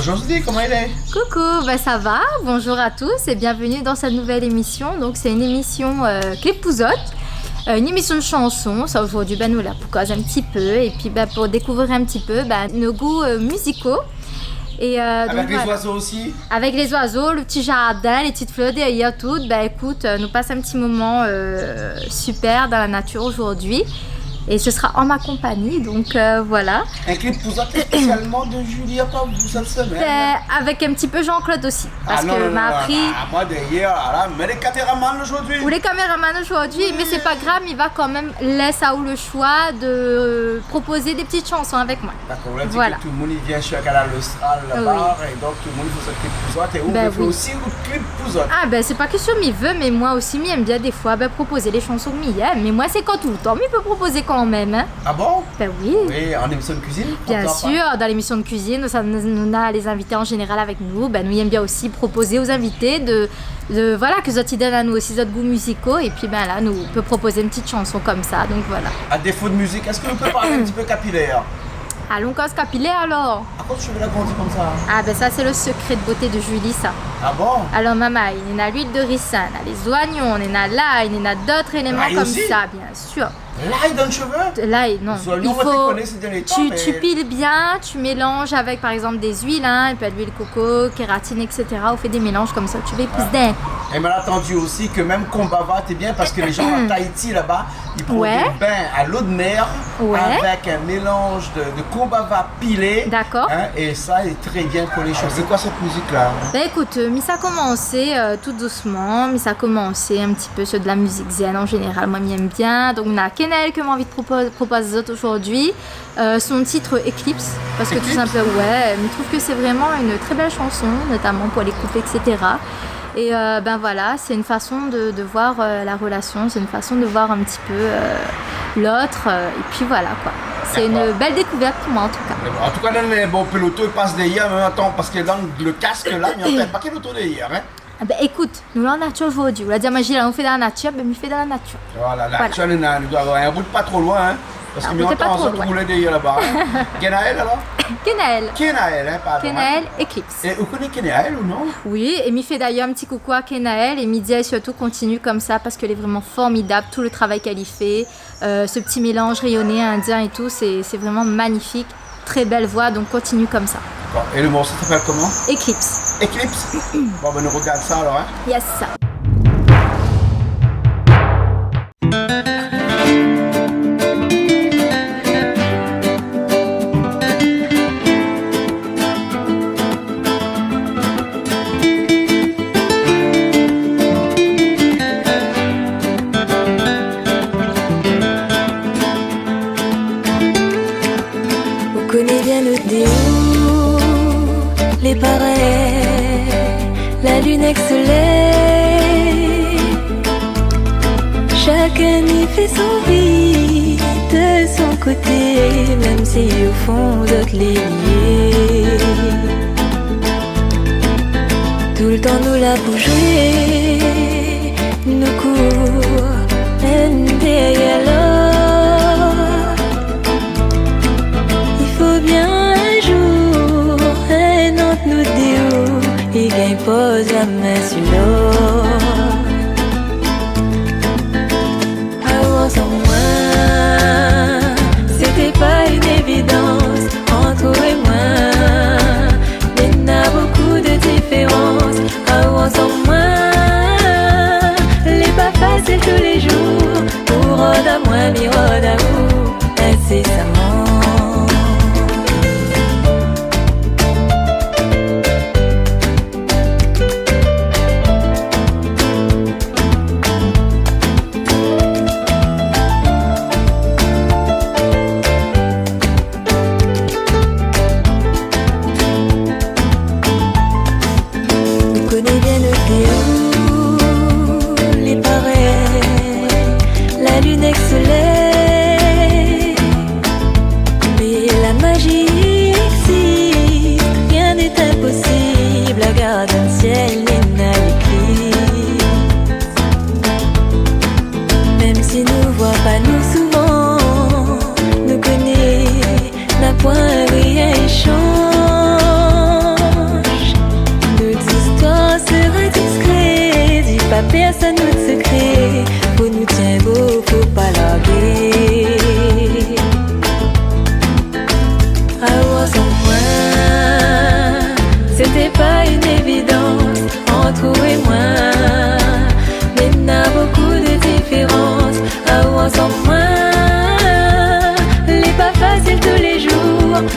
Bonjour Judy, comment elle est? Coucou, ça va, bonjour à tous et bienvenue dans cette nouvelle émission. Donc c'est une émission Clipouzote, une émission de chansons. Ça aujourd'hui nous la pour causer un petit peu et puis pour découvrir un petit peu nos goûts musicaux. Et, avec les oiseaux aussi? Avec les oiseaux, le petit jardin, les petites fleurs derrière tout. Écoute, nous passe un petit moment super dans la nature aujourd'hui. Et ce sera en ma compagnie, donc voilà. Un clip pouzote spécialement de Julie pour vous cette semaine. Avec un petit peu Jean-Claude aussi. Parce que m'a appris. Moi derrière, mais les caméramans aujourd'hui. Ou les caméramans aujourd'hui, mais c'est pas grave, il va quand même laisser à le choix de proposer des petites chansons avec moi. D'accord, on a dit que tout le monde vient chez Canal Austral là-bas, et donc tout le monde fait ce clip pouzote. Et on fait aussi le clip pouzote. Ah c'est pas que sur m'y veut, mais moi aussi m'y aime bien des fois proposer les chansons que m'y aime. Mais moi c'est quand tout le temps, m'y peut proposer quand même. Hein. Ah bon? Oui. Oui, en émission de cuisine? Bien sûr, dans l'émission de cuisine, ça nous a les invités en général avec nous. Nous aimons bien aussi proposer aux invités de voilà, que d'autres idées à nous aussi, d'autres goûts musicaux. Et puis là, nous peut proposer une petite chanson comme ça. Donc voilà. À défaut de musique, est-ce qu'on peut parler un petit peu capillaire? Allons cause capillaire alors. À quoi tu veux la grandir comme ça? Ah ça c'est le secret de beauté de Julie ça. Ah bon? Alors maman, il y en a l'huile de ricin, il y a les oignons, il y en a l'ail, il y en a d'autres éléments comme ça, bien sûr. L'ail dans le cheveu? L'ail, non. Il faut tu piles bien, tu mélanges avec par exemple des huiles, il peut être l'huile coco, kératine, etc. On fait des mélanges comme ça, tu veux plus d'un. Et m'a entendu aussi que même Kombava, t'es bien parce que les gens à Tahiti là-bas, ils prennent des bains à l'eau de mer avec un mélange de Kombava pilé. D'accord. Et ça est très bien pour les cheveux. C'est quoi cette musique-là? Écoute, ça a commencé tout doucement, ça a commencé un petit peu sur de la musique zen en général, moi j'aime bien. Donc on a Kenel que j'ai envie de proposer aujourd'hui, son titre Eclipse, parce que tout simplement, je trouve que c'est vraiment une très belle chanson, notamment pour les couples, etc. Et voilà, c'est une façon de voir la relation, c'est une façon de voir un petit peu l'autre, et puis voilà quoi. C'est une belle découverte pour moi en tout cas. En tout cas, les bons pilotos ils passent derrière, mais attends, parce que dans le casque là, il n'y a pas quel auto derrière. Hein? Écoute, nous la nature aujourd'hui, on a dit magie là, on fait dans la nature, on fait dans la nature. Voilà, la nature, nous doit avoir un route pas trop loin, hein, parce que nous entendons ça rouler derrière là-bas. Hein? Kenaël alors? Kenaël, hein, pardon. Kenaël, Eclipse. Et vous connaissez Kenaël ou non? Oui, et m'y fait d'ailleurs un petit coucou à Kenaël, et Midia surtout continue comme ça, parce qu'elle est vraiment formidable, tout le travail qu'elle y fait, ce petit mélange rayonné indien et tout, c'est vraiment magnifique. Très belle voix, donc continue comme ça. D'accord. Et le morceau s'appelle comment? Eclipse. Eclipse? Bon, nous regarde ça alors. Hein? Yes. Les pareils, la lune excellait. Chacun y fait son vie de son côté, même si au fond d'autres les liés. Tout le temps nous la bouger, nous court, and derrière l'autre. Il faut bien un jour, nous déo, et gagne pose la main sur l'autre. Avoir sans moi, c'était pas une évidence entre toi et moi. Mais il y a beaucoup de différences. Avoir sans moi, les pas faciles tous les jours. Pour rendre à moi, miroir d'amour, incessamment.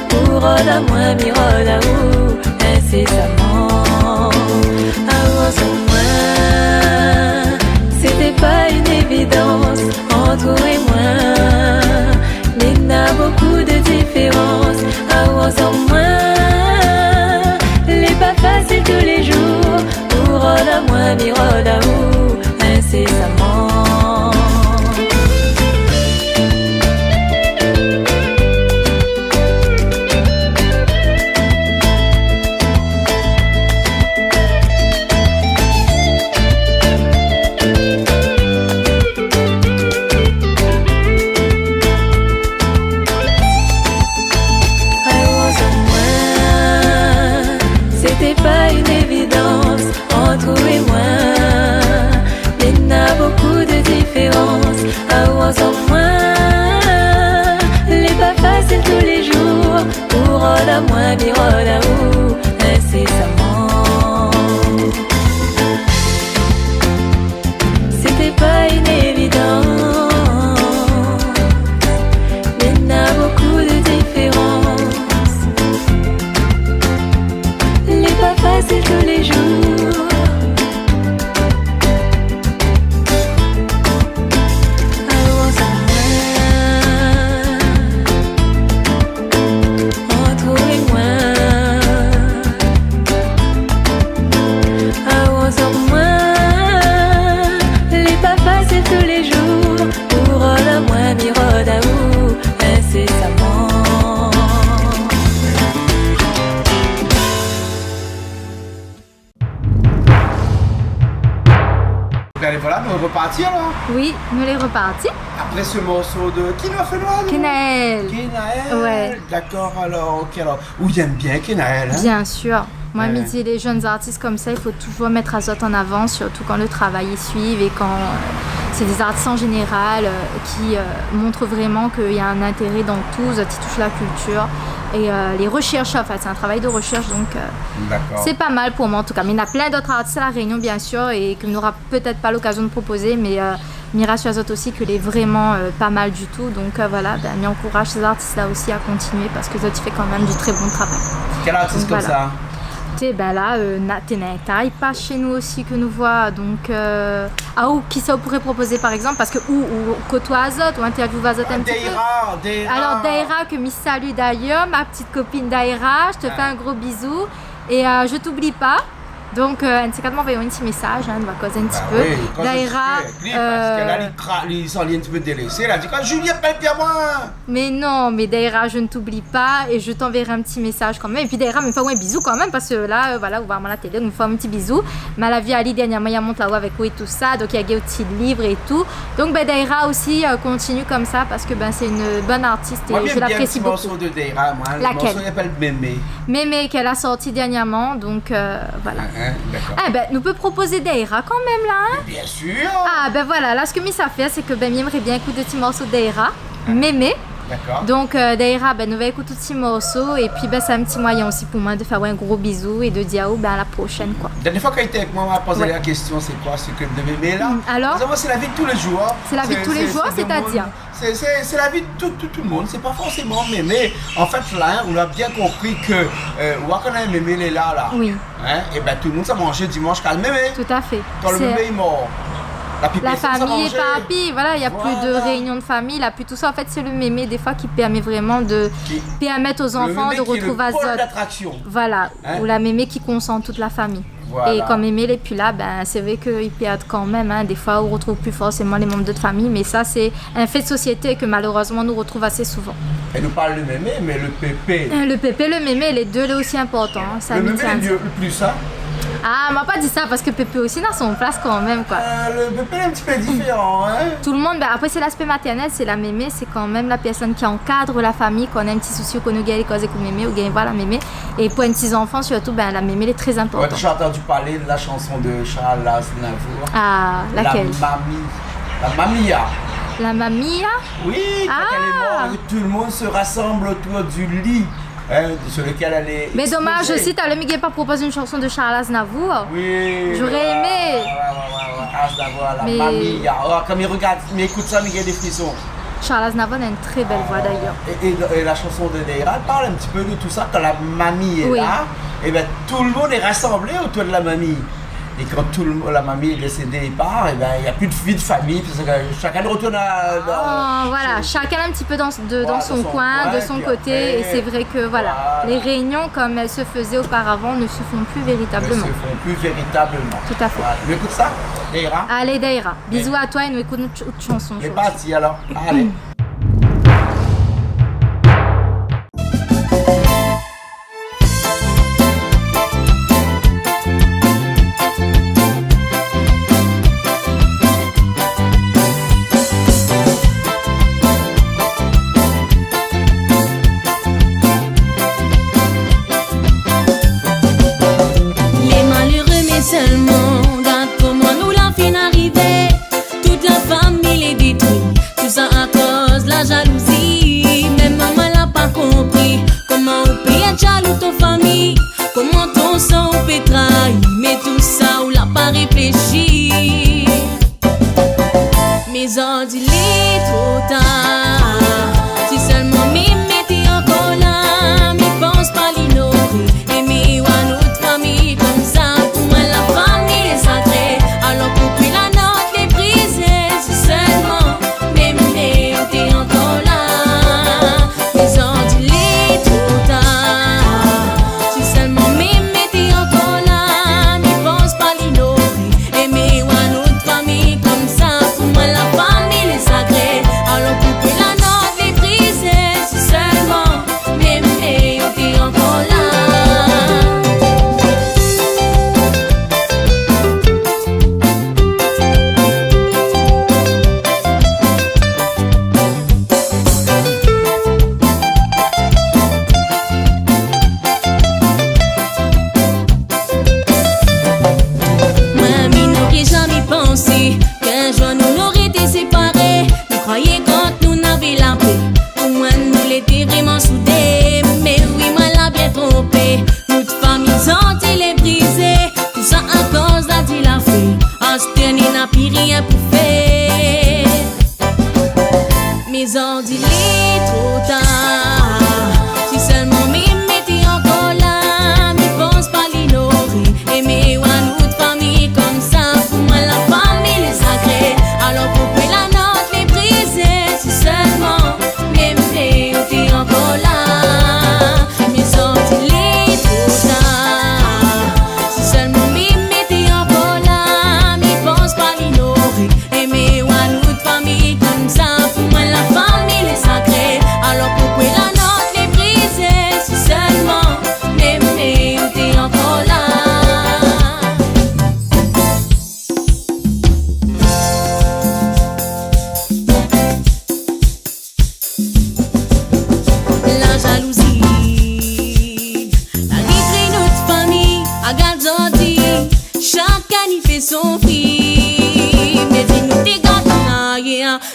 pour la moins miroda ou incessamment. Avant moi, c'était pas une évidence entre toi et moi. Mais il y a beaucoup de différences. Avant moi, les pas faciles tous les jours pour la moins miroda ou incessamment. Pas une évidence entre toi et moi, mais il y a beaucoup de différences. Ensemble moi, les pas faciles tous les jours pour la moins miroda ou incessamment. C'était pas une évidence, mais il y a beaucoup de différences. Pas facile tous les jours. Entre toi et moi, ensemble moi, les pas faciles tous les jours pour la moins miroda ou incessamment. Allez, voilà, nous repartir là. Oui, nous les repartis. Après ce morceau de qui nous a fait loin? Kenaël. Kenaël. Ouais. D'accord, alors, ok, alors. Où il aime bien Kenaël, hein? Bien sûr. Moi, Ouais. midi, les jeunes artistes comme ça, il faut toujours mettre Azote en avant, surtout quand le travail est suivi et quand c'est des artistes en général qui montrent vraiment qu'il y a un intérêt dans tout, Azote touche la culture et les recherches, en fait, c'est un travail de recherche, donc D'accord. c'est pas mal pour moi en tout cas. Mais il y en a plein d'autres artistes à La Réunion, bien sûr, et que n'aura peut-être pas l'occasion de proposer, mais Mira sur Azote aussi, qu'elle est vraiment pas mal du tout, donc voilà, ben, on encourage ces artistes-là aussi à continuer parce que Azote fait quand même du très bon travail. Quel artiste Donc, comme voilà. ça? Ben là, Nateneta, il passe chez nous aussi que nous voit. Donc, ou qui ça pourrait proposer par exemple, parce que ou côtoie Azote, ou interview Azote un petit peu. Daïra. Alors Daïra, que m'y salue d'ailleurs, ma petite copine Daïra, je te fais un gros bisou. Et je t'oublie pas. Donc, c'est quand même envoyé un petit message, hein, on va causer un petit peu. Oui, quand Daïra. parce qu'elle a les s'en un petit peu délaissé. Elle a dit quand Julien appelle bien moi. Mais non, mais Daïra, je ne t'oublie pas et je t'enverrai un petit message quand même. Et puis Daïra me fait un bisou quand même parce que là, voilà, on va à la télé, on me fait un petit bisou. Mais la vie Ali, dernièrement, il monte là-haut avec vous et tout ça. Donc, il y a un petit livre et tout. Donc, ben, Daïra aussi continue comme ça parce que ben, c'est une bonne artiste et Moi, je l'apprécie beaucoup. morceau de Daïra, moi. Laquelle? Le morceau s'appelle Mémé. Mémé qu'elle a sorti dernièrement. Donc, voilà. D'accord. Ah, ben, nous peut proposer Daïra quand même là. Hein? Bien sûr. Ah, ben voilà, là, ce que Miss a fait, c'est que ben, j'aimerais bien écouter petit morceau de Daïra. Mémé. D'accord. Donc Daïra, ben, nous va écouter tout petit morceau et puis ben, c'est un petit moyen aussi pour moi de faire un gros bisou et de dire ben, à la prochaine quoi. La dernière fois qu'elle était avec moi, on m'a posé Ouais. la question, c'est quoi ce club de Mémé là? Alors? Moi, c'est la vie de tous les jours. C'est la vie de tous les jours, c'est-à-dire? C'est la vie de tout le monde, c'est pas forcément Mémé. En fait là, on a bien compris que Wakana Mémé elle est là. Oui. Hein? Et ben tout le monde s'est mangé dimanche quand le Mémé. Tout à fait. Quand le C'est- Mémé est mort. La famille est papy, voilà, il n'y a plus de Voilà. réunion de famille, il n'y a plus tout ça. En fait, c'est le mémé des fois qui permet vraiment de Qui- permettre aux enfants de retrouver le pôle Azote. d'attraction. Voilà, Hein? ou la mémé qui concentre toute la famille. Voilà. Et comme mémé n'est plus là, ben, c'est vrai qu'ils perdent quand même. Hein. Des fois, on ne retrouve plus forcément les membres de famille, mais ça, c'est un fait de société que malheureusement, nous retrouve assez souvent. Elle nous parle de Mémé, mais le Pépé. Le pépé, le mémé, les deux, les aussi importants. Hein. Ça Le me Mémé tient. est mieux, le plus ça. Ah, on m'a pas dit ça parce que pépé aussi dans son place quand même, quoi. Le Pépé est un petit peu différent, hein. Tout le monde, ben après c'est l'aspect maternel, c'est la mémé, c'est quand même la personne qui encadre la famille, qu'on a un petit souci, qu'on nous gagne les causes avec mémé, ou gagne voilà la mémé. Et pour un petit enfant surtout, ben la mémé elle est très Ouais, importante. j'ai entendu parler de la chanson de Charles Aznavour. Ah, laquelle? La Mamia. La mamia? Oui, quand Ah. elle est morte, tout le monde se rassemble autour du lit hein, sur lequel elle est. Mais dommage exposée. aussi, t'as le Miguel pas proposé une chanson de Charles Aznavour. Oui. J'aurais aimé. Ouais, Aznavour, la Mais- Mamia. Oh, comme il regarde, mais écoute ça, mais il y a des frissons. Charles Aznavour a une très belle voix d'ailleurs. Et la chanson de Daïra parle un petit peu de tout ça. Quand la mamie est là, et ben, tout le monde est rassemblé autour de la mamie. Et quand la mamie est décédée et part, et ben, il n'y a plus de vie de famille. Parce que chacun retourne voilà, chacun un petit peu dans son coin, de son côté. Après, et c'est vrai que voilà, les réunions comme elles se faisaient auparavant ne se font plus véritablement. Tout à fait. Voilà. On écoute ça, Daïra. Allez, Daïra. Bisous à toi et nous écoutons notre autre chanson. C'est parti alors. Allez.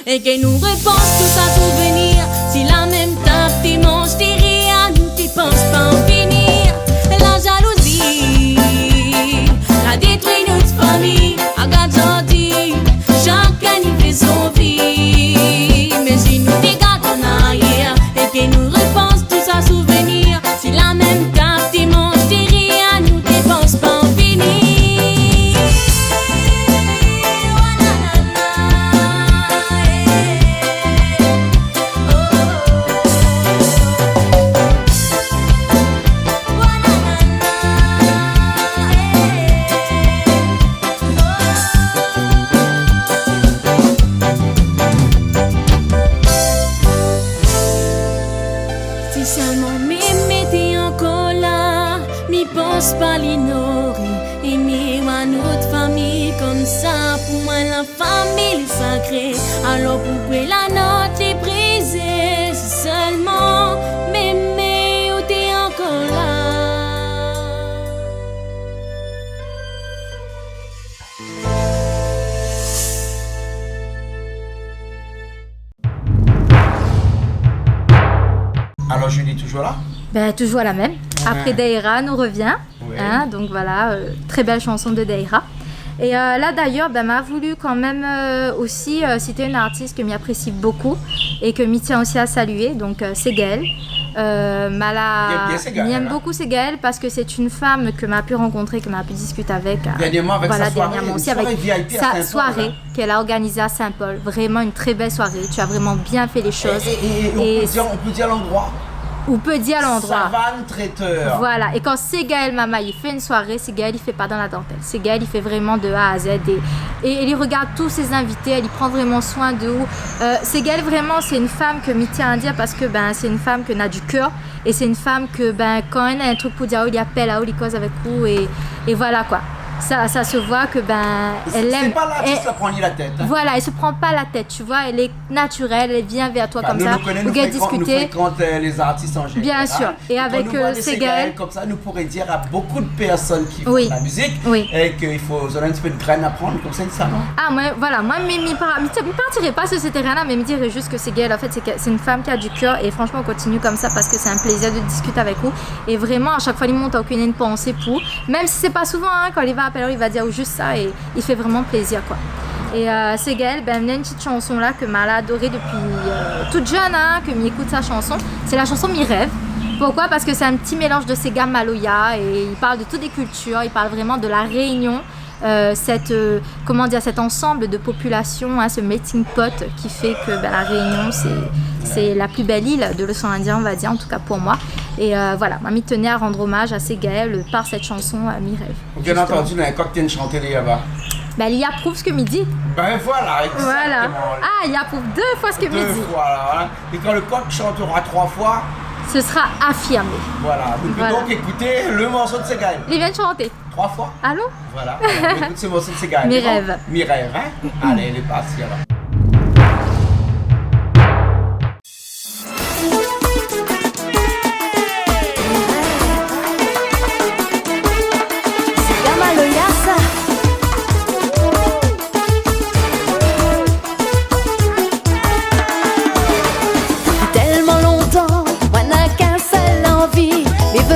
Et que nous repense tous à souvenir. Si la même table t'es mange, t'es rien, nous t'y penses pas en finir. Et la jalousie la détruit notre famille. Regarde gentil, chacun y fait son vie. Mais si nous t'y gâte en arrière et que nous repense tous à souvenir. Si la même table t'es mange, t'es rien, nous t'y penses pas en finir. Pas l'ignorer, aimer notre famille comme ça. Pour moi la famille est sacrée. Alors pourquoi la note est brisée? Si seulement m'aimer ou t'es encore là. Alors Julie, toujours là? Ben, toujours la même. Après Daïra, nous revient. Ouais. Hein, donc voilà, très belle chanson de Daïra. Et là d'ailleurs, m'a voulu quand même aussi citer une artiste que m'y apprécie beaucoup et que m'y tient aussi à saluer, donc c'est Gaëlle. J'aime beaucoup Gaëlle parce que c'est une femme que m'a pu rencontrer, que m'a pu discuter avec. Dernièrement avec sa soirée, dernièrement aussi avec VIP sa soirée qu'elle a organisée à Saint-Paul. Vraiment une très belle soirée. Tu as vraiment bien fait les choses. Et on peut dire l'endroit. On peut dire l'endroit. Savane Traiteur. Voilà. Et quand Gaëlle Mama il fait une soirée, Gaëlle il fait pas dans la dentelle. Gaëlle il fait vraiment de A à Z et il regarde tous ses invités. Elle y prend vraiment soin de où. Gaëlle vraiment c'est une femme que m'y tient à dire parce que c'est une femme qui a du cœur et c'est une femme que quand elle a un truc pour dire il appelle à il cause avec vous et voilà quoi. Ça se voit que elle aime. C'est pas l'artiste qui prend la tête. Hein. Voilà, elle se prend pas la tête, tu vois, elle est naturelle, elle vient vers toi comme ça. Nous fréquente les artistes en général. Bien sûr. Et avec Gaëlle comme ça, nous pourrions dire à beaucoup de personnes qui font la musique et qu'il faut un petit peu de graines à prendre comme ça, ça non? Ah moi voilà, moi ne partirais pas sur ce terrain-là, mais me dirais juste que Gaëlle en fait c'est une femme qui a du cœur et franchement on continue comme ça parce que c'est un plaisir de discuter avec vous et vraiment à chaque fois il monte aucune une pensée pour, même si c'est pas souvent quand il va appeler il va dire juste ça et il fait vraiment plaisir quoi. Et Gaëlle, il y a une petite chanson là que m'a adorée depuis toute jeune, que m'écoute sa chanson. C'est la chanson Mi Rêve. Pourquoi? Parce que c'est un petit mélange de Sega Maloya et il parle de toutes les cultures, il parle vraiment de la Réunion. Cet ensemble de population, ce melting pot qui fait que la Réunion c'est la plus belle île de l'océan Indien, on va dire, en tout cas pour moi. Et voilà, mamie tenait à rendre hommage à Gaëlle par cette chanson Mi Rêve. Bien entendu, il y a un cocktail chanté là-bas. Il approuve ce que me dit. Voilà, exactement. Voilà. Ah, il approuve 2 fois ce que me dit. Voilà. Et quand le coq chantera 3 fois, ce sera affirmé. Voilà, vous pouvez donc écouter le morceau de Gaëlle. Il vient de chanter. 3 fois. Allô? Voilà, on écoute ce morceau de Gaëlle. Mi Rêve. Mi Rêve, hein? Allez, elle est partie alors.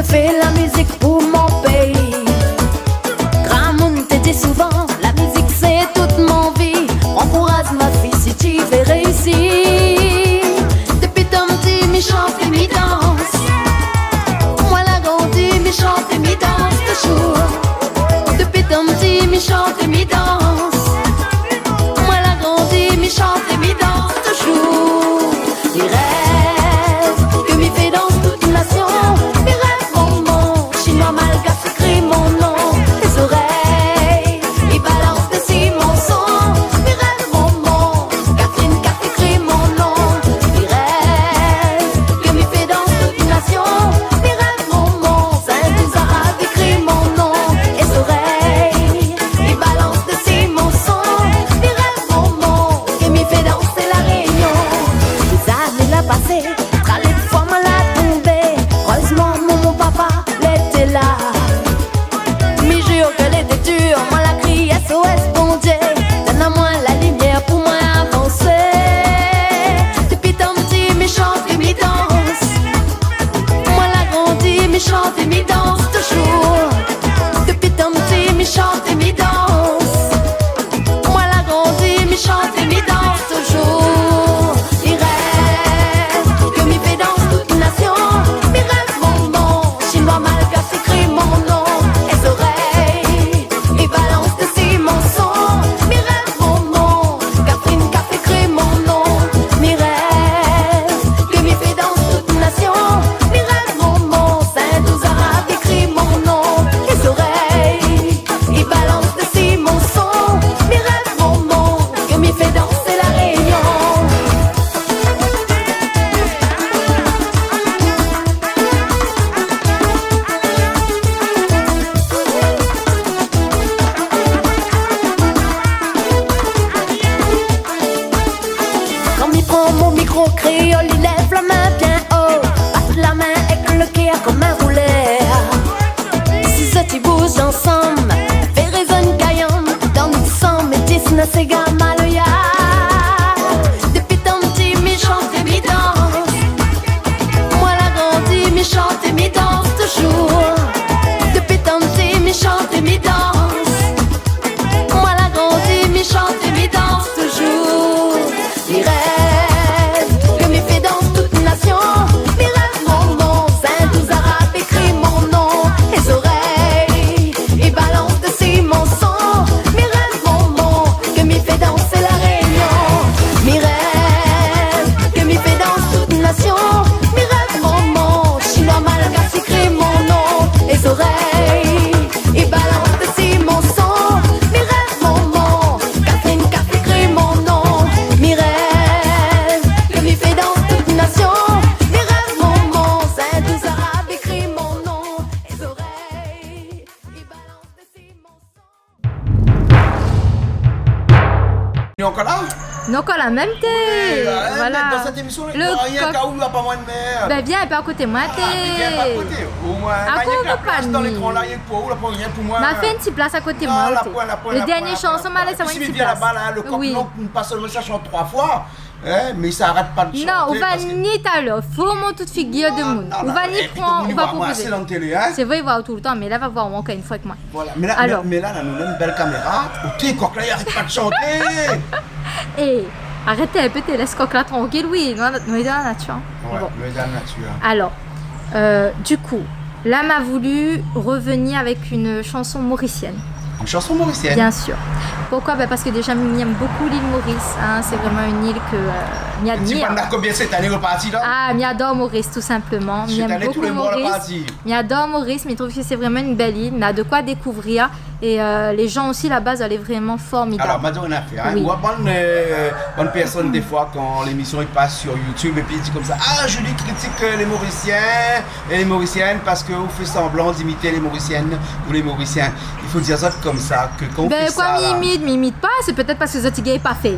Fais la musique pour mon pays. Gramoun te dit souvent, la musique c'est toute mon vie. Encourage ma fille si tu veux réussir. Depuis ton petit, mi chante et mi danse. Moi la grandie, mi chante et mi danse toujours. Depuis ton petit, mi chante et mi danse. Moi la grandie, mi chante et mi danse toujours. Il rêve que mi fait danse toute nation. Malgache écrit mon nom, les oreilles, ils balancent dessus mon son. Il rêve mon nom, Catherine écrit mon nom. Il rêve que mi fait la même thé. Voilà. Dans cette émission, il Le n'y a rien coq- qu'à où il n'y a pas moins de merde. Ben viens un peu à côté de moi, thé. Viens pas à côté. Au moins, À il y a quoi que la vous place dans pas l'écran là, il y a pour où, là, pour rien pour moi. M'a fait une petite place à côté de Non, moi. la thé. pointe, la pointe, Le la dernier pointe, chanson, m'a laissé Si avoir une il petite vient place. là-bas, là, le coq Oui. non, pas seulement ça chante 3 fois, hein, mais ça arrête pas de chanter. Non, on va parce que- ni t'alors, faut mon toute figure de monde. Non, On non, va et ni puis prendre, tout le on monde va voit moi proposer. assez dans la télé, hein. C'est vrai, il va tout le temps, mais là, va voir encore une fois avec moi. Voilà. Alors. Mais là, nous avons une belle caméra. Ok, coq là, il arrête pas de chanter. Et arrêtez, peut-être, laisse coq là tranquille, oui, nous est dans la nature. Ouais, Bon. le dans la nature. Alors, du coup, là, m'a voulu revenir avec une chanson mauricienne, Une chanson mauricienne. bien sûr. Pourquoi? Ben, parce que déjà, j'aime beaucoup l'île Maurice. Hein, c'est vraiment une île que m'y Tu admire. vas combien cette année reparti là? Ah, m'y adore Maurice, tout simplement. M'y Cette aime année, tous beaucoup les mois Maurice. reparti. M'y adore Maurice, mais je trouve que c'est vraiment une belle île. On a de quoi découvrir. Et les gens aussi là-bas, elle est vraiment formidable. Alors, maintenant, on a fait. Hein. Oui. Ou bonne personne, des fois, quand l'émission passe sur YouTube et puis il dit comme ça: Ah, Julie critique les Mauriciens et les Mauriciennes parce qu'on fait semblant d'imiter les Mauriciennes ou les Mauriciens. Il faut dire ça comme ça, que quand on Ben fait quoi, ça. là- m'imite pas, c'est peut-être parce que Zotigay est pas fait.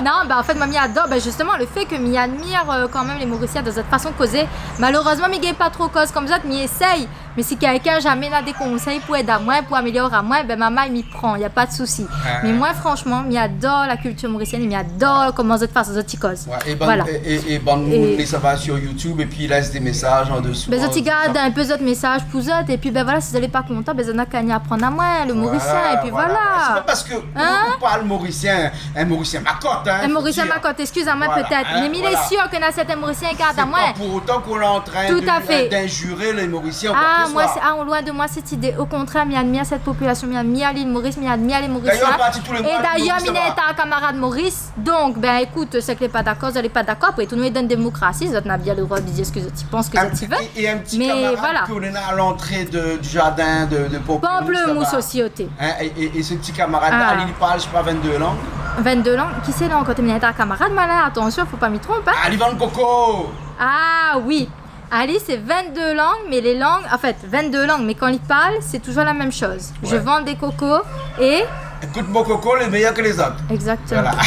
Non, ben en fait, moi, m'y adore, ben justement, le fait que m'y admire quand même les Mauriciens de cette façon de causer. Malheureusement, m'y gagne pas trop cause comme ça, m'y essaye. Mais si quelqu'un jamais n'a des conseils pour aider à moi, pour améliorer à moi, ben maman, il m'y prend, y a pas de souci. Mais moi, franchement, m'y adore la culture mauricienne, et m'y adore comment ça fasse Zotigay cause. Ouais, et Voilà. et ça va sur YouTube et puis il laisse des messages en dessous. Ben, en Zotigay disant- garde un peu d'autres messages pour eux, et puis ben voilà, si vous n'allez pas content, ben, vous n'avez qu'à y apprendre à moi, le Mauricien, et puis C'est pas voilà. parce que Hein? on parle Mauricien, un Mauricien macotte. Hein, Un faut Mauricien dire. m'accorde, excuse-moi Voilà, peut-être. hein, Mais il voilà. est sûr que dans certains Mauriciens qui C'est à moi. pas pour autant qu'on est en train Tout à fait. d'injurer les Mauriciens ou Ah, quoi que ce moi, soit. c'est loin de moi cette idée. Au contraire, m'y admire cette population, m'y admire l'île Maurice, m'y admire les Mauriciens. D'ailleurs, on partit tous les mois Et avec d'ailleurs, Maurice, m'y ça va. est un camarade Maurice. Donc, ben écoute, c'est que les pas d'accord, vous n'allez pas d'accord. Après, tout nous est dans démocratie, vous avez bien le droit de dire ce que tu penses, que tu veux. Et un petit Mais camarade voilà. qu'on est à l'entrée du jardin de Pamplemousse là-bas. aussi, au thé. Hein, et ce petit camarade, Ah. il parle, je sais pas, 22 langues. 22 langues. Qui c'est là quand tu es un camarade, malin? Attention, faut pas m'y tromper. Hein? Ah, il vend le coco. Ah oui. Ali, c'est 22 langues, mais les langues, en fait, 22 langues, mais quand il parle, c'est toujours la même chose. Je Ouais. vends des cocos et. Écoute, mon coco, il est meilleur que les autres. Exactement. Voilà.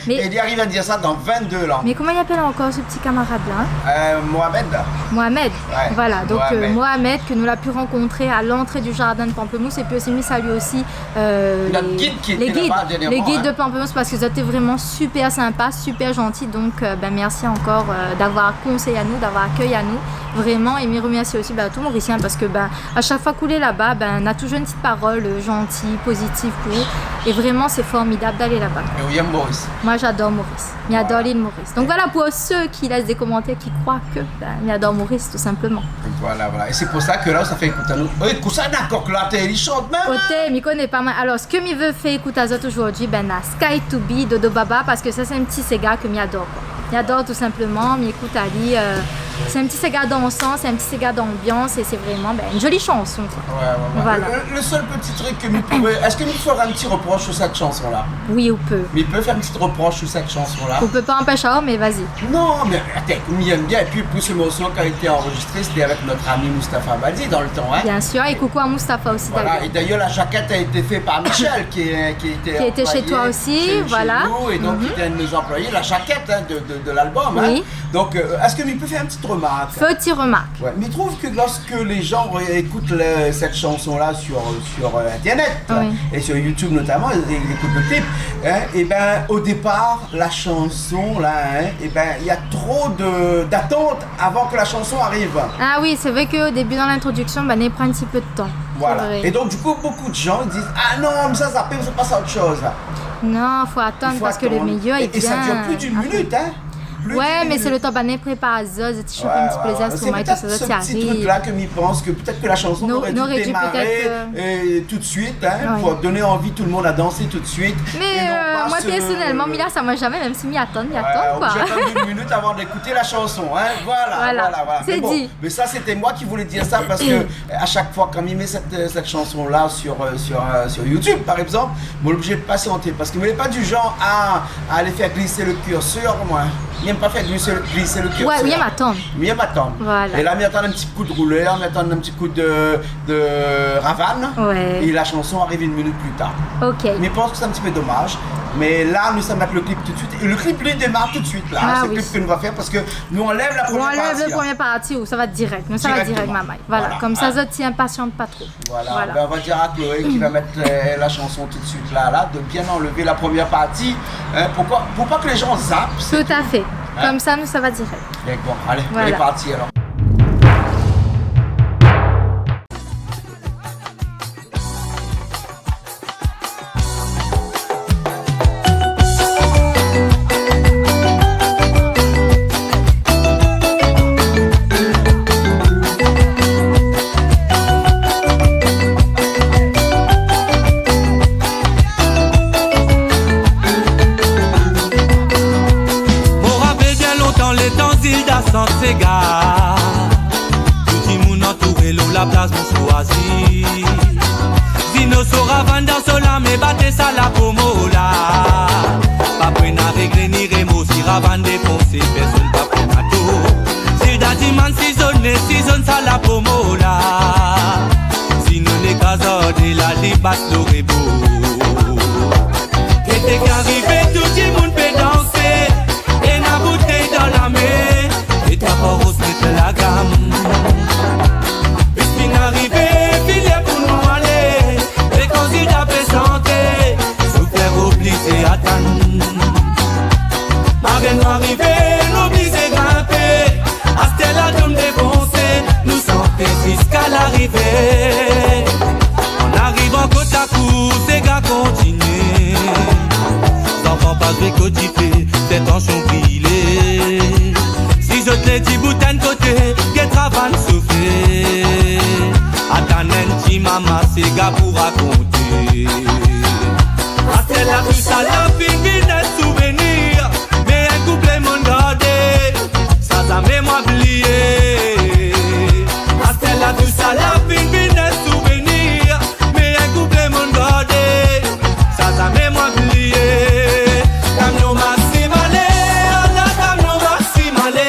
Mais- Et il arrive à dire ça dans 22 langues. Mais comment il appelle encore ce petit camarade-là? Mohamed. Mohamed. Ouais, Voilà, donc Mohamed. Mohamed, que nous l'a pu rencontrer à l'entrée du jardin de Pamplemousse, et puis aussi mis à lui aussi Notre guide qui était les guides, là-bas dernièrement, les guides hein. de Pamplemousse, parce que vous êtes vraiment super sympa, super gentil. Donc ben, merci encore d'avoir conseillé à nous, d'avoir accueilli à nous. Vraiment, et me remercier aussi tout Mauricien, parce que ben, à chaque fois qu'on est là-bas, ben, on a toujours une petite parole gentille, positive pour eux. Et vraiment, c'est formidable d'aller là-bas. Et William Maurice. Moi, j'adore Maurice. J'adore l'île Maurice. Donc voilà, pour ceux qui laissent des commentaires qui croient que j'adore Maurice, tout simplement. Voilà, voilà. Et c'est pour ça que là, ça fait écouter à nous. Oh, écoute ça, d'accord, que là, il chante même. Côté, m'y connais pas mal. Alors, ce que m'y veut faire écouter à Zot aujourd'hui, ben, à Sky to Be, Dodo Baba, parce que ça, c'est un petit Sega que m'y adore. J'adore tout simplement, m'y écoute Ali. C'est un petit Sega dansant, c'est un petit Sega d'ambiance, et c'est vraiment une jolie chanson. Quoi. Ouais, ouais, ouais. Voilà. Le seul petit truc que nous pouvons. Est-ce que nous ferons un petit reproche sur cette chanson-là? Oui, on peut. Mais il peut faire un petit reproche sur cette chanson-là? On peut pas empêcher, mais vas-y. Non, mais attends, comme il aime bien. Et puis, pour ce morceau qui a été enregistré, c'était avec notre ami Mustapha Badi dans le temps. Hein? Bien sûr, et coucou à Mustapha aussi Voilà, d'ailleurs. et d'ailleurs la jaquette a été faite par Michel qui était chez toi aussi, chez voilà. nous, et donc qui était un de nos employés, la jaquette hein, de l'album. Oui. Hein. Donc est-ce que tu peux faire une petite remarque? Petite remarque. Ouais, mais je trouve que lorsque les gens écoutent cette chanson-là sur Internet Oui. et sur YouTube notamment, ils écoutent le clip, hein, et ben au départ, la chanson là, hein, et ben il y a trop d'attente avant que la chanson arrive. Ah oui, c'est vrai qu'au début dans l'introduction, il prend un petit peu de temps. C'est Voilà. vrai. Et donc du coup, beaucoup de gens disent ah non, mais ça peut se passer à autre chose. Non, faut attendre Il faut parce que le attendre. meilleur il Et ça vient dure plus d'une après. minute, hein. Plus Ouais, d'une mais c'est minute. le temps de préparer ça, c'est toujours Ouais, un petit ouais, plaisir ouais. sur C'est moi et tout peut-être ça, ce ça petit arrive. truc-là que m'y pense, que peut-être que la chanson Nous- aurait dû n'aurait dû démarrer peut-être, tout de suite, hein, Ouais. pour donner envie tout le monde à danser tout de suite. Mais et non pas moi ce- personnellement, Mila, ça m'a jamais, même si m'y attend Ouais, quoi. j'ai attendu une minute avant d'écouter la chanson, hein. Voilà. C'est Mais bon, dit. mais ça, c'était moi qui voulais dire ça parce que à chaque fois, quand il met cette chanson-là sur YouTube, par exemple, je suis obligé de patienter parce que je n'ai pas du genre à aller faire glisser le curseur, moi. Il n'aime pas faire glisser le curseur. Ouais, oui, m'attend. Mieux m'attendre. Voilà. Et là, m'y attendre un petit coup de rouleur, m'y attendre un petit coup de ravane. Ouais. Et la chanson arrive une minute plus tard. Ok. Mais je pense que c'est un petit peu dommage. Mais là, nous sommes avec le clip tout de suite. Et le clip, lui, démarre tout de suite, là. Ah C'est oui. le clip que nous va faire parce que nous, on lève la On première enlève partie. le premier parti ou ça va direct. Nous, ça va direct, Directement. maman. Voilà. Voilà. Comme ça, ça t'y impatiente pas trop. Voilà. Ben, on va dire à Chloé qui va mettre la chanson tout de suite là, de bien enlever la première partie. Pour pas que les gens zappent. Tout à fait. Hein? Comme ça, nous, ça va direct. D'accord, allez, Voilà. on est parti alors. Sans égard, tout le monde entouré l'eau, la place mon choisi. Zino sera vendre cela, mais battez ça la pomo là. Pas prêt à régler ni rémo, si ravande défoncer, personne pas prêt à tout. Si d'adiman si zone ça la pomo là. Sinon les casades et la libasse l'aurait beau. Et t'es qu'arrivé, tout le monde peut danser. Et la bouteille dans la main. Et d'abord on se met la gamme. Puisqu'il arrivé, filet pour nous aller. Les candidats présentés, souffrir obligé à attendre. Marraine arrivé, l'obligé grimper. À Stella d'homme défoncé, nous sommes jusqu'à l'arrivée. En arrivant côte à côte, ces gars continuent. L'enfant passe des côtiers, c'est en chambrillé. Si je te dis boutin de côté, qu'est travail soufflé. Attends, maman, c'est gars pour raconter. Après la rue, ça l'a fini de souvenir. Mais un couplet m'en gardé, ça mémoire oublié. Après la rue, ça l'a fini de souvenir. Mais un couplet m'en gardé, ça mémoire oublié. Camion maximale, camion maximale.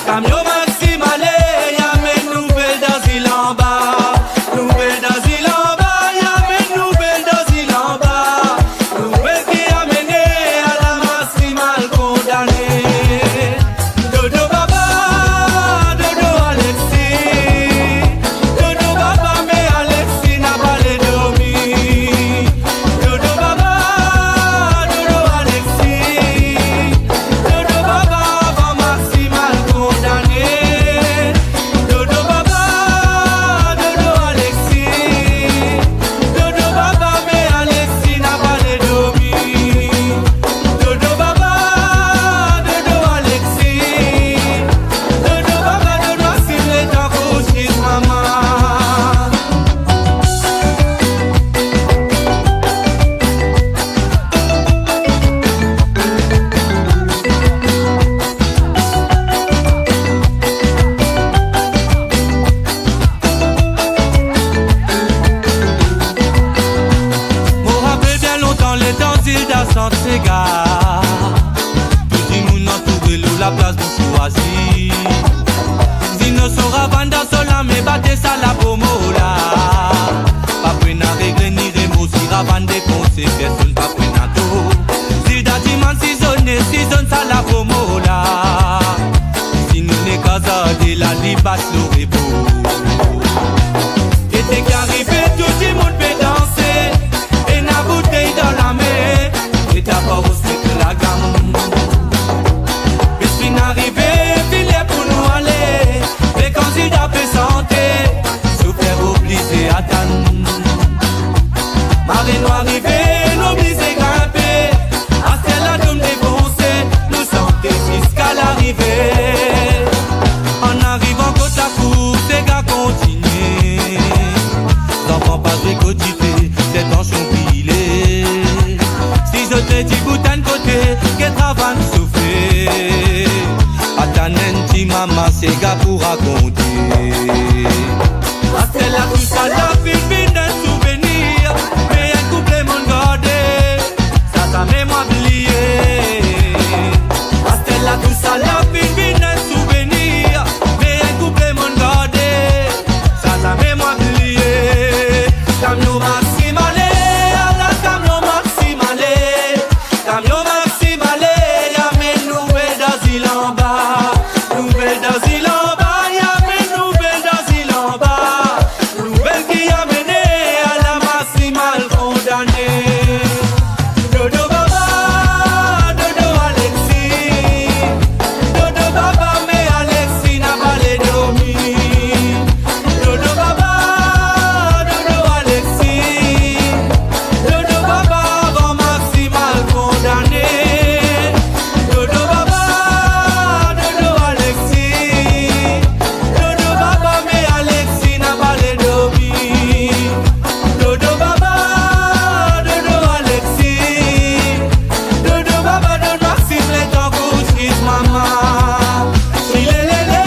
Camion maximale, y'a mes nouvelles d'asile en bas. Nouvelles d'asile en bas, y'a mes nouvelles d'asile en bas. Nouvelles qui a mené à la maximale condamnée. Dodo Baba, Dodo Alexis. Dodo Baba, mais Alexis n'a pas les dormi. Dodo Baba, Dodo Alexis. Dodo Baba, avant maximale condamné. Dodo Baba, Dodo Alexis. Dodo Baba, mais Alexis n'a pas les dormi. Dodo Baba, Dodo Alexis. Dodo Baba, Dodo ciblé dans couche maman. M'aura fait bien longtemps les temps d'Ilda sans égard. Tout le monde entouré l'eau, la place pour choisir. Zino sera vendre cela, mais battez ça la pomo là. Pas prêt à régler ni rémo, si ravande défoncer, personne pas prêt à tout. Si d'adiman si zone ça la pomo là. Sinon les casades et la libasse l'aurait beau. Et t'es qu'arrivé, tout le monde peut danser. Et la bouteille dans la main. Et d'abord on se met la gamme. Puisqu'il arrivé, filet pour nous aller. Les candidats présentés, souffrir obligé à attendre. Marraine arrivé, l'obligé grimper. À Stella d'homme défoncé, nous sommes jusqu'à l'arrivée. En arrivant côte à côte, ces gars continuent. L'enfant passe des côtiers, c'est en chambrillé. Si je te dis boutin de côté, qu'est travail soufflé. Attends, maman, c'est gars pour raconter. Après la rue, ça l'a fini d'un souvenir. Mais un couplet m'en gardé, ça mémoire oublié. Après la rue, ça l'a fini d'un souvenir. Mais un couplet m'en gardé, ça mémoire oublié. Camion maximale, la camion maximale. nouvelle dans il en bas, y avait une nouvelle dans il en bas. Nouvelle qui a mené à la maximale condamnée. Dodo Baba, Dodo Alexis. Dodo Baba, mais Alexis n'a pas les dormi. Dodo Baba, Dodo Alexis. Dodo Baba, avant maximale condamné. Dodo Baba, Dodo Alexis. Dodo Baba, mais Alexis n'a pas les dormi. Dodo Baba, Dodo Alexis. Dodo Baba, Dodo Maxime, les temps couchis, maman. Chilelele,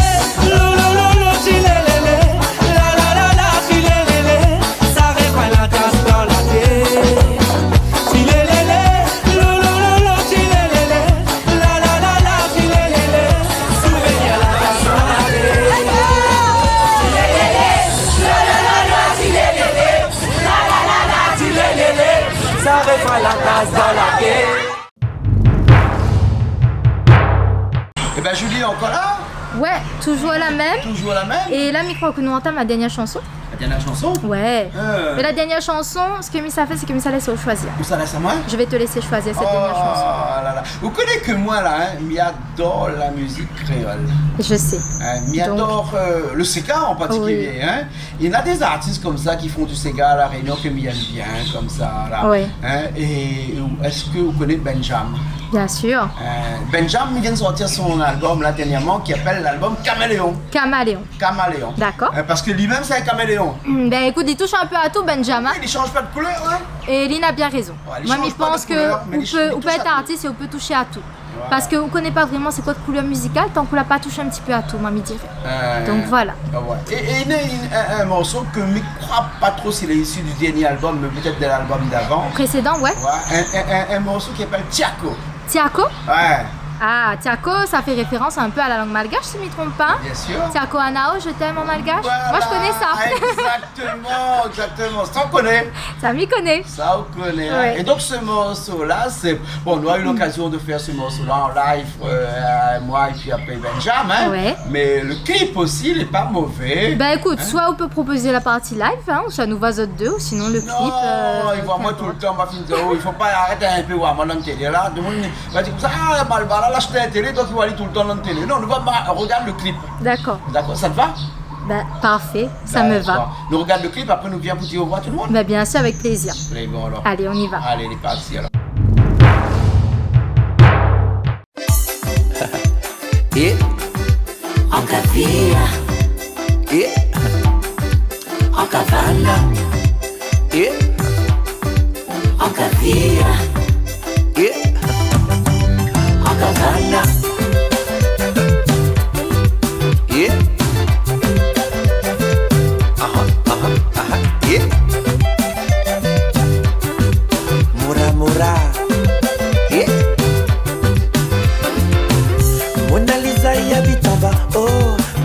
lolololo, chilelele. La la la la, chilelele. Ça répand la tasse dans la tête. Chilelele, lolololo, chilelele. La la la la, chilelele. Souvenir la tasse dans la tête. Ça répand la tasse dans la tête. Eh ben Julie, encore là? Ouais, toujours la même. Toujours la même? Et là, micro que nous entame la dernière chanson. La dernière chanson? Ouais. Mais La... la dernière chanson, ce que Missa fait, c'est que Missa laisse au choisir. Où ça laisse à moi? Je vais te laisser choisir cette dernière chanson. Oh là là. Vous connaissez que moi là, hein, m'adore la musique créole. Je sais. M'adore le Sega en particulier. Oui. Hein. Il y en a des artistes comme ça qui font du Sega à la Réunion que m'aime bien, comme ça. Là. Oui. Hein. Et est-ce que vous connaissez Benjamin? Bien sûr. Benjamin vient de sortir son album là dernièrement qui s'appelle l'album Caméléon. Caméléon. Caméléon. D'accord. Parce que lui-même c'est un caméléon. Ben écoute, il touche un peu à tout, Benjamin. Il ne change pas de couleur. Hein. Et Lynn a bien raison. Ouais, il Moi, change je pas de pense couleur, mais que il on peut touche être à tout. artiste et on peut toucher à tout. Voilà. Parce qu'on ne connaît pas vraiment c'est quoi de couleur musicale tant qu'on l'a pas touché un petit peu à tout, moi, me dirait. Donc voilà. Ah ouais. Et il y a un morceau que je ne crois pas trop s'il est issu du dernier album, mais peut-être de l'album d'avant. Précédent, ouais. Ouais, un morceau qui s'appelle Tiako. Tiako. Ouais, Ah, Tiako, ça fait référence un peu à la langue malgache, si je ne me trompe pas. bien sûr. Tiako Anao, je t'aime en malgache. Voilà, Moi, je connais ça. Exactement. Ça, on connaît. Ça m'y connaît. Ça, on connaît. Hein. Ouais. Et donc, ce morceau-là, c'est. Bon, on a eu l'occasion de faire ce morceau-là en live, moi et puis après Benjamin. Ouais. Mais le clip aussi, il n'est pas mauvais. Ben écoute, Hein? soit on peut proposer la partie live, hein, ou ça nous va autres deux, ou sinon le clip. Non, il voit moi tout le temps, ma fille, il faut pas arrêter un peu voir moi dans la télé là. Tout le monde va dire comme ça, ah, Balbala, là, je t'ai la télé, donc il va aller tout le temps dans la télé. Non, on va regarde le clip. D'accord. D'accord, ça te va? Ben parfait, ça me va. Nous regarde le clip, après nous viens pour dire au revoir tout le monde. Ben bien sûr, avec plaisir. Allez, bon alors. Allez, on y va. Allez, il est parti alors. Et En cavilla, et en cavalla, et en cavilla, et en cavalla, et et Mura Mura et Mona Lisa y habite en bas, oh,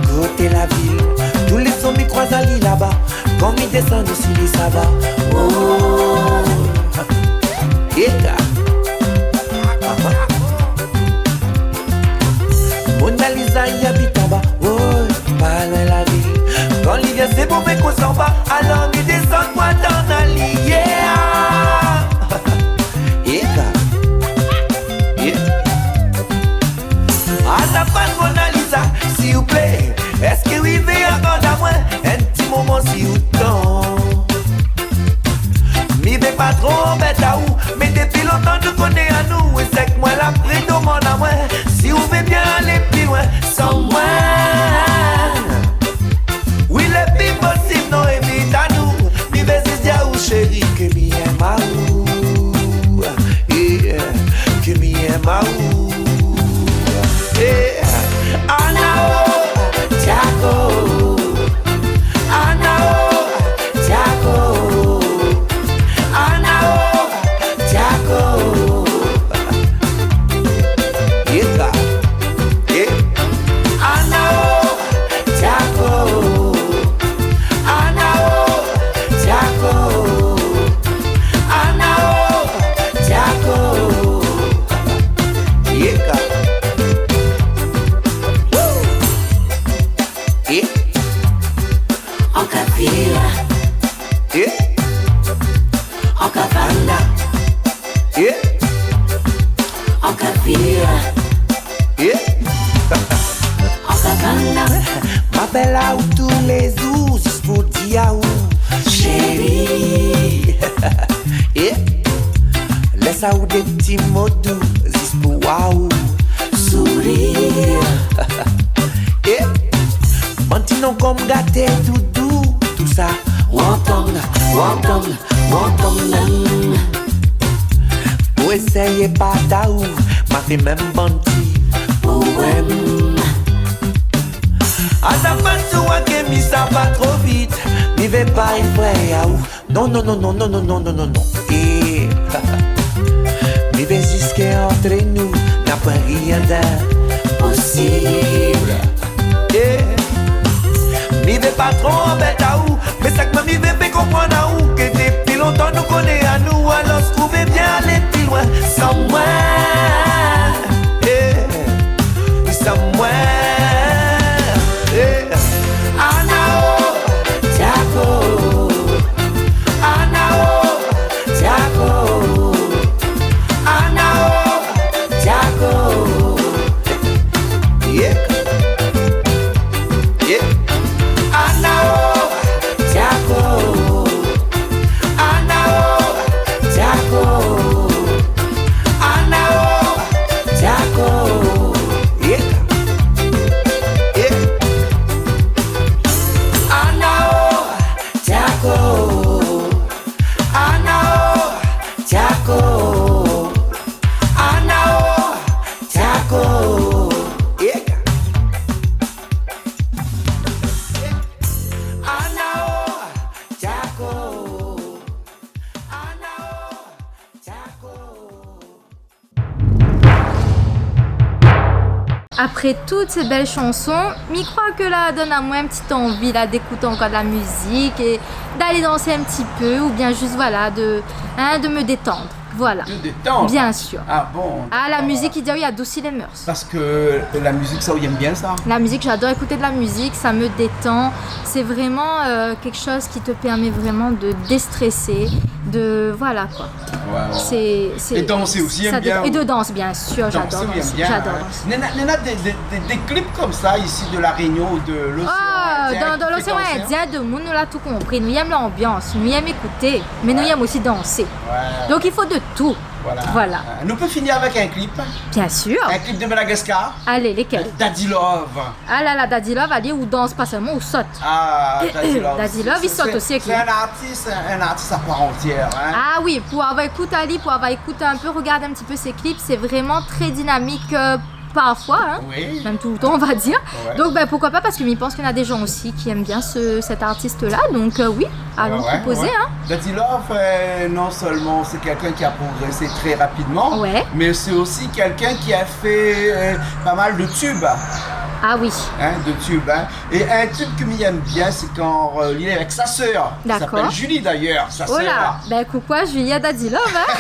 côté la ville. Tous les zombies croisent à l'île là-bas. Quand ils descendent aussi les sabbats, oh, et Mona Lisa y habite en bas, oh, pas loin la ville. Quand l'hiver c'est bon mais qu'on s'en va, alors ils descendent moi dans la lit, yeah. À la fin de Mona Lisa, s'il vous plaît, est-ce que vous vivez encore à moi un petit moment si vous tend? M'y vais pas trop bête à où, mais depuis longtemps je connais à nous. Et c'est que moi la pris demande à moi, si vous voulez bien aller plus loin, sans moi. Oui, le plus possible, non, évite à nous. M'appelle à où tous les jours, juste pour dire à où. Chérie, yeah. Laisse à où des petits mots doux, juste pour waouh. Sourire, yeah. Maintenant comme gâté tout doux, tout ça. Wonton, pour essayer pas d'aou, m'a fait même bonti. Poème. À la fin tu vois que mi ça va trop vite. Mi vais pas effrayer yaou. Non. Et mi vais jusqu'entre nous, n'a pas rien d'impossible. Yeah. Mi vais pas trop embêter à où, mais ça que mi vais comprendre à où que depuis longtemps nous connaît à nous, alors se trouver bien aller plus loin sans moi. Yeah. Sans moi. Yeah. Anao, Tiago. Anao, Tiago. Anao, Tiago. Yeah. Yeah. Anao, Tiago. Anao, Tiago. Anao, Tiago. Yeah. Yeah. Anao, Tiago. Anao, Tiago. Anao, Tiago. Yeah. Anao, Tiago. Anao, Tiago. Après toutes ces belles chansons, m'y crois que là donne à moi une petite envie là d'écouter encore de la musique et d'aller danser un petit peu ou bien juste voilà de me détendre. Voilà. De détente. Bien sûr. Ah bon. Ah, la musique, il dit oui, adoucit les mœurs. Parce que la musique, ça, vous aime bien ça? La musique, j'adore écouter de la musique, ça me détend. C'est vraiment quelque chose qui te permet vraiment de déstresser, de voilà quoi. Ouais. C'est et danser aussi, j'aime bien. Et de danse, bien sûr, j'adore danser. J'adore danser. Nena, des clips comme ça ici de la Réunion ou de l'océan Indien. Dans l'océan Indien, de monde, nous l'a tout compris. Nous aimons l'ambiance, nous aimons écouter, mais nous aimons aussi danser. Ouais. Donc il faut de tout. Voilà. Nous pouvons finir avec un clip. Bien sûr. Un clip de Madagascar. Allez, lesquels? Daddy Love. Ah là là, Daddy Love, allez, ou danse pas seulement, ou saute. Ah, Daddy Love. Daddy Love, il saute aussi avec C'est un artiste à part entière. Hein. Ah oui, pour avoir écouté Ali, pour avoir écouté un peu, regarder un petit peu ses clips, c'est vraiment très dynamique parfois, hein, oui. Même tout le temps on va dire. Ouais. Donc ben, pourquoi pas, parce que je pense qu'il y en a des gens aussi qui aiment bien cet artiste-là. Donc oui, allons proposer. Hein. Daddy Love, non seulement c'est quelqu'un qui a progressé très rapidement, mais c'est aussi quelqu'un qui a fait pas mal de tubes. Ah oui. Hein, de tubes. Hein. Et un tube que j'aime bien, c'est quand il est avec sa sœur. Qui s'appelle Julie d'ailleurs, sa sœur. Voilà, ben coucou à Julie à Daddy Love. Hein.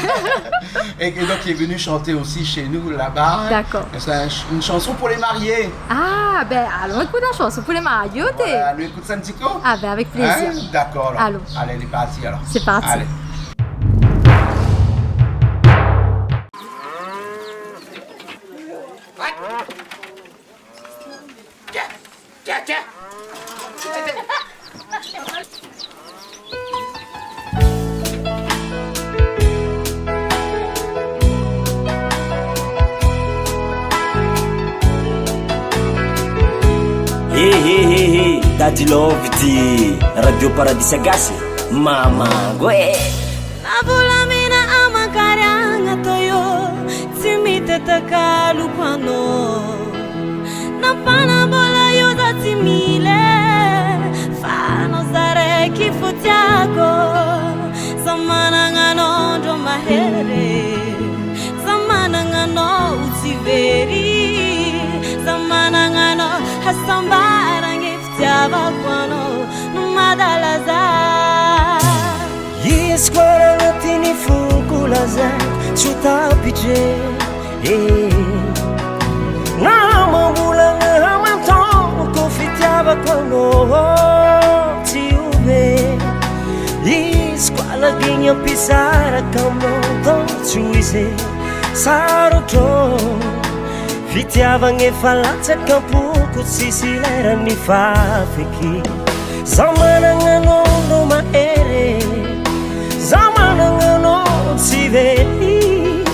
et donc il est venu chanter aussi chez nous là-bas. D'accord. C'est une chanson pour les mariés. Ah ben allons écouter une chanson pour les mariés. Voilà, nous écoute ça un petit coup. Ah ben avec plaisir. Hein? D'accord. Allons. Allez, elle est partie alors. C'est parti. Allez. Hey, Daddy Love di Radio Paradis Gassi. Mama, gue. Nabulamina amakaranga toyo, timite takalu kwano. Napana bola yoda timile, fano zare kifutiako. Zamana ngano jo mahere, zamana ngano utiveri, zamana ngano hasambara ngiftiaba kwano, numadalaza. Escola no tini fukulaza chuta pije na mambula na manton confitiava quando ti uve escola ganha pisara como don chuise saro to fitiava nge falazza campo Sisi lera mi fa feki Zamana ngano no maere Zamana ngano siveri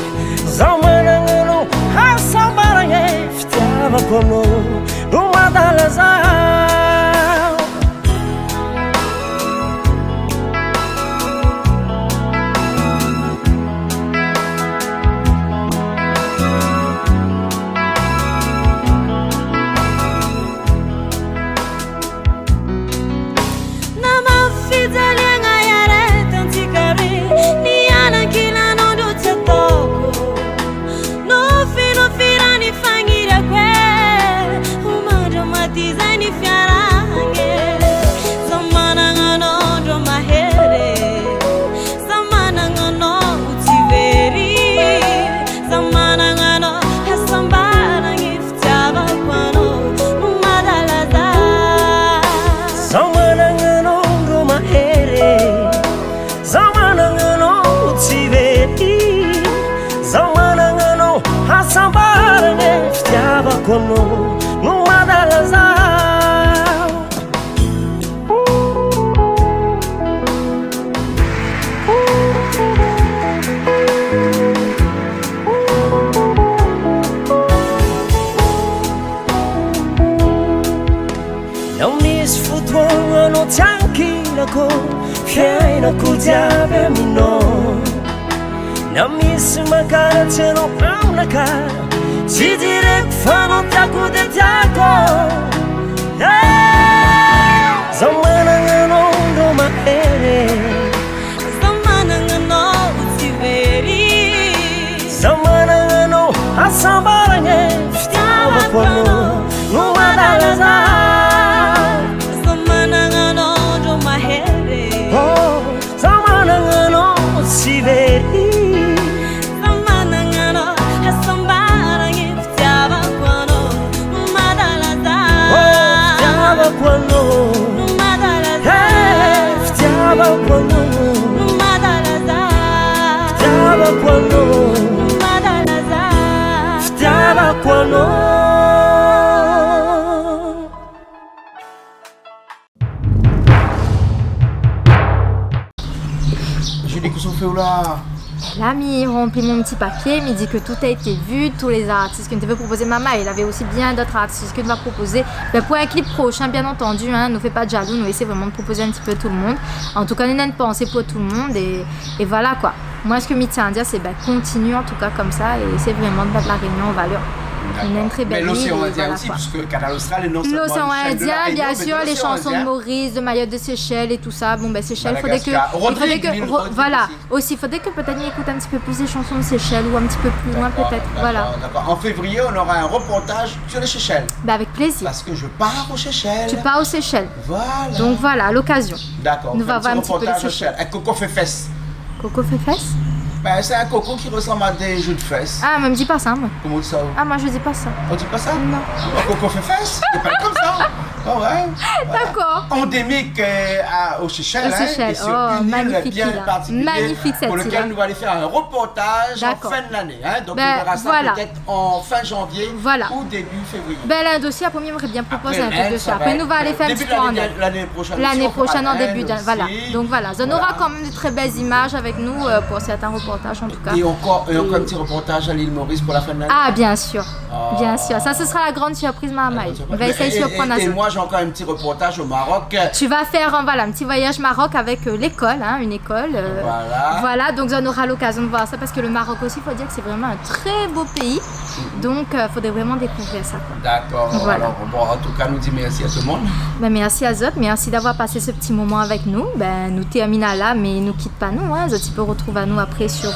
Zamana ngano hasambara nge Fitava kono Numa dalaza Kono numa dalaza Não me esfutou no tranquila ko Fiaina kudia bemino Não me se makara teno amnaka Si direct fanno taku de taco Zamana ngano no maere Zamana ngano utiveri Zamana ngano asambara nge Fitava kono numa dalaza Zamana ngano no maere Zamana ngano utiveri Julie, qu'est-ce qu'on fait où là? Là, il remplit mon petit papier, il dit que tout a été vu, tous les artistes que nous devait proposer Mama, il avait aussi bien d'autres artistes que nous va proposer. Ben, pour un clip prochain, bien entendu, hein, nous fait pas de jaloux, nous essaie vraiment de proposer un petit peu tout le monde. En tout cas, nous avons une pensée pour tout le monde et voilà quoi. Moi, ce que je tiens à dire, c'est ben, continue en tout cas comme ça et essaie vraiment de mettre la Réunion en valeur. On a une très belle Mais l'océan ville, Indien voilà, aussi, quoi. puisque Canal Austral est non seulement L'océan une chaîne de la Indien, Réunion, bien mais sûr, de les l'océan chansons de Indien. Maurice, de Mayotte, de Seychelles et tout ça. Bon, ben Seychelles, faudrait que, voilà, aussi, faudrait que peut-être on écoute un petit peu plus les chansons de Seychelles ou un petit peu plus loin peut-être, voilà. D'accord. En février, on aura un reportage sur les Seychelles. Ben, avec plaisir. Parce que je pars aux Seychelles. Tu pars aux Seychelles. Voilà. Donc voilà, à l'occasion. D'accord. Nous va voir un petit peu les reportage aux Seychelles. Seychelles. Un coco fait fesses. Coco fait fesse? Ben, c'est un coco qui ressemble à des jeux de fesses. Ah, mais me dis pas ça, moi. Comment ça? Ah, moi je dis pas ça. On dit pas ça? Non. Un coco fait fesses? C'est pas comme ça. Oh ouais. D'accord. Endémique aux Seychelles. Aux Seychelles. Et sur Oh, une île magnifique bien île, hein. particulière Magnifique cette pour île, lequel hein. nous allons aller faire un reportage en D'accord. fin de l'année. Hein. Donc Ben, on verra ça voilà. peut-être en fin janvier Voilà. ou début février. Ben l'Inde aussi, après, j'aimerais bien proposer un Après, truc de l'Inde, ça. va Après, être- nous va aller faire un début petit de peu en l'année- Inde. L'année prochaine. L'année aussi, on fera prochaine, en l'Inde début d'année. Voilà. aussi. Donc voilà, on Voilà. aura quand même de très belles images avec nous pour certains reportages en tout cas. Et encore un petit reportage à l'île Maurice pour la fin de l'année. Ah, bien sûr. Ah. Bien sûr. Ça, ce sera la grande surprise, Mahamay. On va essayer de surprendre Et Azot. moi, j'ai encore un petit reportage au Maroc. Tu vas faire voilà, un petit voyage Maroc avec l'école, hein, une école. Voilà. Voilà, donc on aura l'occasion de voir ça parce que le Maroc aussi, il faut dire que c'est vraiment un très beau pays. Donc, il faudrait vraiment découvrir ça. Quoi. D'accord. Voilà. Alors, bon, en tout cas, nous disons merci à tout le monde. Ben, merci à Zot, merci d'avoir passé ce petit moment avec nous. Ben, nous terminons là, mais nous quitte pas nous. Hein. Zot, il peut retrouver à nous après sur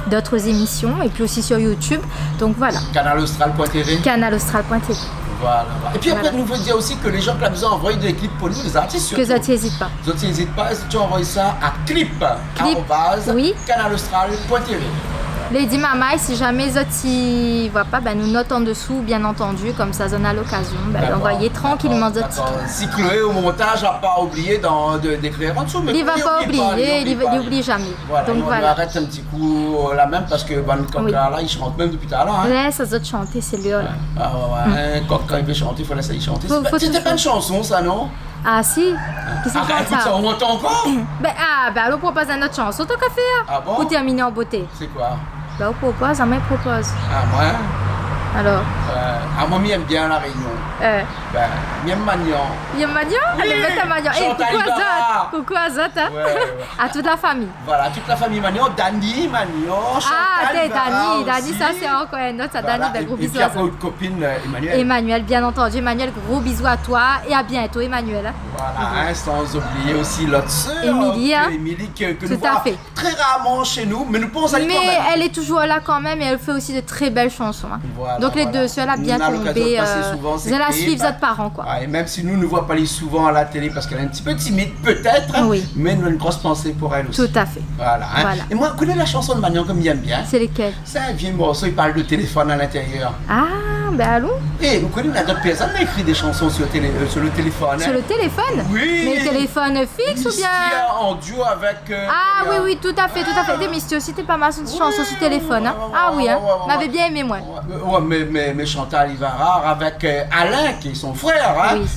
d'autres émissions et puis aussi sur YouTube. Donc voilà, Canalaustral.tv. canalaustral.tv. Voilà. Et puis après, Voilà. nous voulons dire aussi que les gens qui ont besoin d'envoyer des clips pour nous, les artistes Que surtout. Zot, n'hésite pas. Les autres, n'hésite pas, si tu envoies ça à clip, oui. canalaustral.tv. Lady Mama, si jamais les autres ne voient pas, nous note en dessous, bien entendu, comme ça, on a l'occasion d'envoyer tranquillement d'autres titres. Si Chloé au montage n'a pas oublié d'écrire en dessous, mais il ne va pas oublier, il n'oublie jamais. Voilà, donc on voilà. arrête un petit coup là même parce que comme là, il chante même depuis tout à l'heure. Hein. Laisse les autres chanter, c'est lui. Ah ouais, quand il veut chanter, il faut laisser chanter. C'était pas une chanson, ça, non? Ah si, qui s'en écoute ça, on entend encore? on propose une autre chanson, tant qu'à faire. Ah bon? Pour terminer en beauté. C'est quoi? On propose, on propose. Ah, moi? Alors? Moi, j'aime bien la Réunion. J'aime Magnan. J'aime Magnan? Allez, mets ta Magnan. Coucou à Zot. À toute la famille. Voilà, toute la famille Magnan. Dani, Magnan, Chantal Dani, ça c'est encore un autre. Ça, Dani, gros bisous. Et puis après, une copine, Emmanuel. Emmanuel, bien entendu. Emmanuel, gros bisous à toi et à bientôt, Emmanuel. Voilà, sans oublier aussi l'autre sœur. Émilie. Émilie, que nous voit très rarement chez nous, mais nous pensons à elle quand même. Mais elle est toujours là quand même et elle fait aussi de très belles chansons. Voilà, donc les deux sœurs, elle a bien tombé. Vous allez la suivre votre parents, quoi. Et même si nous ne voit pas les souvent à la télé parce qu'elle est un petit peu timide peut-être, mais nous avons une grosse pensée pour elle aussi. Tout à fait. Voilà. Et moi, je connais la chanson de Magnan comme j'aime bien. C'est lesquelles? C'est un vieux morceau, il parle de téléphone à l'intérieur. Ah, allons. Et vous connaissez, d'autres personnes qui écrit des chansons sur le téléphone. Sur le téléphone? Oui. Mais téléphone fixe ou bien? En duo avec. Oui, tout à fait. Des Misty aussi, c'était pas mal une chanson sur téléphone. M'avait bien aimé, moi. Mais Chantal Ivara avec Alain, qui est son frère,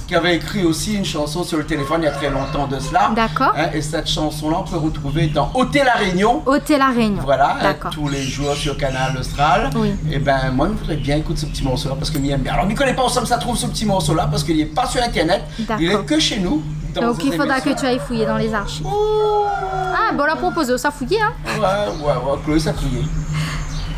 qui avait écrit aussi une chanson sur le téléphone il y a très longtemps de cela. D'accord. Et cette chanson-là, on peut retrouver dans Hôtel La Réunion. Hôtel La Réunion. Voilà, tous les jours sur Canal Austral. Oui. Et moi, je voudrais bien écouter ce petit morceau-là parce que m'y aime bien. Alors, je ne connais pas ensemble, ça trouve ce petit morceau-là parce qu'il n'est pas sur Internet. Il est que chez nous. Donc, il faudra que tu ailles fouiller dans les archives. On l'a proposé, ça fouiller, hein? Ouais, Chloé, ça fouillé.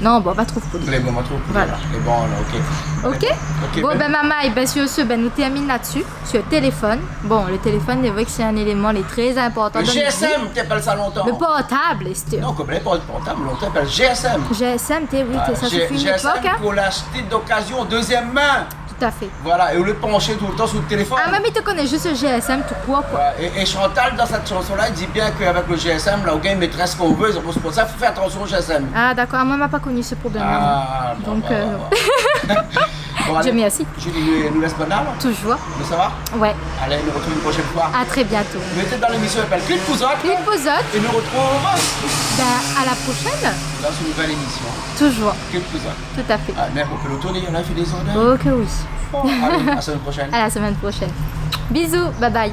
Non, on va trouver. Les bons, on va trouver. Voilà. Les bons, là, ok. Bon, maman, sur ce, nous terminons là-dessus, sur le téléphone. Bon, le téléphone, c'est vrai que c'est un élément très important. Le GSM, tu appelles ça longtemps. Le portable, c'est non, comme les portables, on t'appelle GSM. GSM, ça suffit une époque. GSM pour l'acheter d'occasion, deuxième main. Tout à fait. Voilà, et au lieu de pencher tout le temps sur le téléphone. Mamie te connaît juste le GSM, tout quoi. Et Chantal, dans cette chanson-là, il dit bien qu'avec le GSM, là, au gars, il mettrait ce qu'on veut, c'est pour ça qu'il faut faire attention au GSM. Ah, d'accord, moi, je n'ai pas connu ce problème. Donc, je merci. Julie, nous laisse bonne âme. Toujours. Mais ça va? Ouais. Allez, nous retrouvons une prochaine fois. À très bientôt. Vous êtes dans l'émission qui s'appelle Clip Pouzotte. Et nous retrouvons à la prochaine. Dans une nouvelle émission. Toujours. Clip Pouzotte. Tout à fait. Mais on peut le tourner, il y en a fait des sondages. Ok, oui. Allez, à la semaine prochaine. À la semaine prochaine. Bisous, bye bye.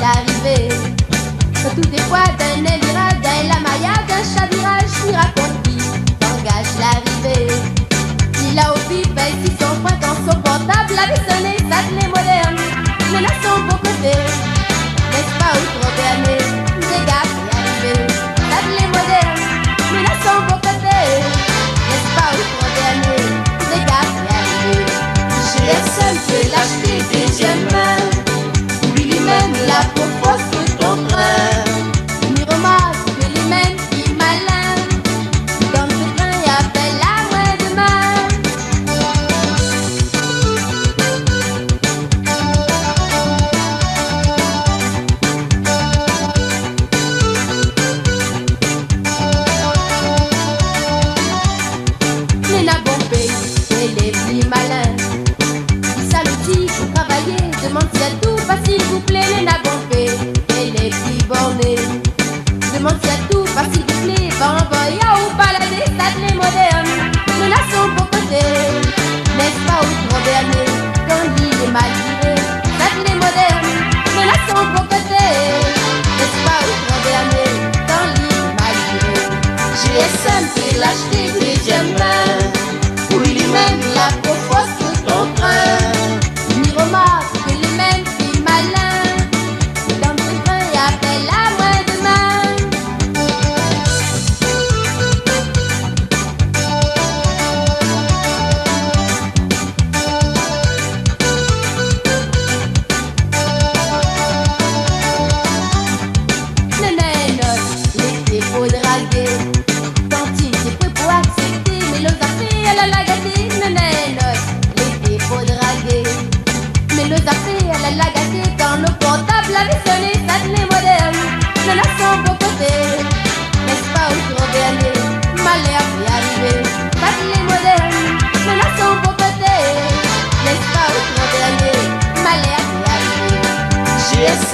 L'arrivée, que tout est fois d'un élira, d'un lamaya, d'un chavirage, qui raconte qui t'engage l'arrivée. Il a au pif, si son poing dans son portable avait sonné.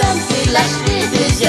ça me fait lâcher des yeux.